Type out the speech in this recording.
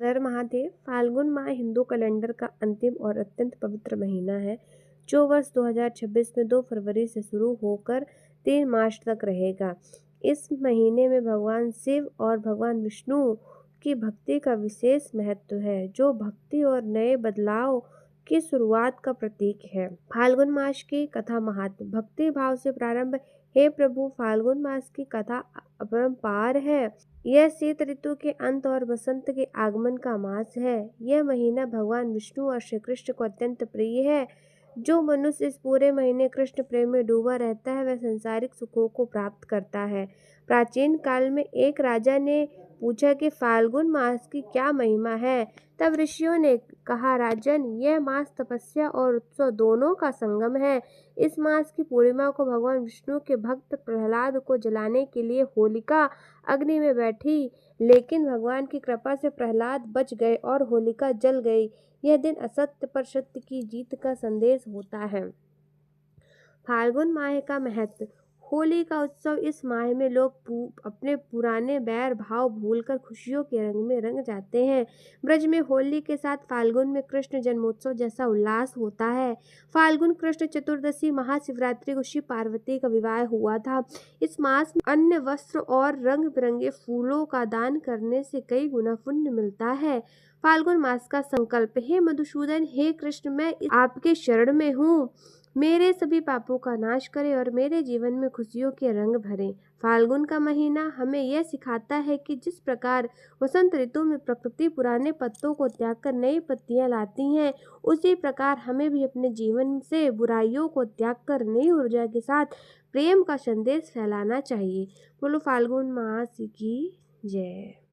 हर महादेव। फाल्गुन माह हिंदू कैलेंडर का अंतिम और अत्यंत पवित्र महीना है, जो वर्ष 2026 में 2 फरवरी से शुरू होकर 3 मार्च तक रहेगा। इस महीने में भगवान शिव और भगवान विष्णु की भक्ति का विशेष महत्व है, जो भक्ति और नए बदलाव की शुरुआत का प्रतीक है। फाल्गुन मास की कथा महात्म्य। भक्ति भाव से प्रारंभ। हे प्रभु, फाल्गुन मास की कथा अपरंपार है। यह शीत ऋतु के अंत और बसंत के आगमन का मास है। यह महीना भगवान विष्णु और श्री कृष्ण को अत्यंत प्रिय है। जो मनुष्य इस पूरे महीने कृष्ण प्रेम में डूबा रहता है, वह संसारिक सुखों को प्राप्त करता है। प्राचीन काल में एक राजा ने पूछा कि फाल्गुन मास की क्या महिमा है। तब ऋषियों ने कहा, राजन, यह मास तपस्या और उत्सव दोनों का संगम है। इस मास की पूर्णिमा को भगवान विष्णु के भक्त प्रहलाद को जलाने के लिए होलिका अग्नि में बैठी, लेकिन भगवान की कृपा से प्रहलाद बच गए और होलिका जल गई। यह दिन असत्य पर सत्य की जीत का संदेश होता है। फाल्गुन माह का महत्व। होली का उत्सव। इस माह में लोग अपने पुराने बैर भाव भूलकर खुशियों के रंग में रंग जाते हैं। ब्रज में होली के साथ फाल्गुन में कृष्ण जन्मोत्सव जैसा उल्लास होता है। फाल्गुन कृष्ण चतुर्दशी महाशिवरात्रि को शिव पार्वती का विवाह हुआ था। इस मास में अन्न, वस्त्र और रंग बिरंगे फूलों का दान करने से कई गुना पुण्य मिलता है। फाल्गुन मास का संकल्प। हे मधुसूदन, हे कृष्ण, मैं आपके शरण में हूँ। मेरे सभी पापों का नाश करें और मेरे जीवन में खुशियों के रंग भरें। फाल्गुन का महीना हमें यह सिखाता है कि जिस प्रकार वसंत ऋतु में प्रकृति पुराने पत्तों को त्याग कर नई पत्तियां लाती है, उसी प्रकार हमें भी अपने जीवन से बुराइयों को त्याग कर नई ऊर्जा के साथ प्रेम का संदेश फैलाना चाहिए। बोलो फाल्गुन मास की जय।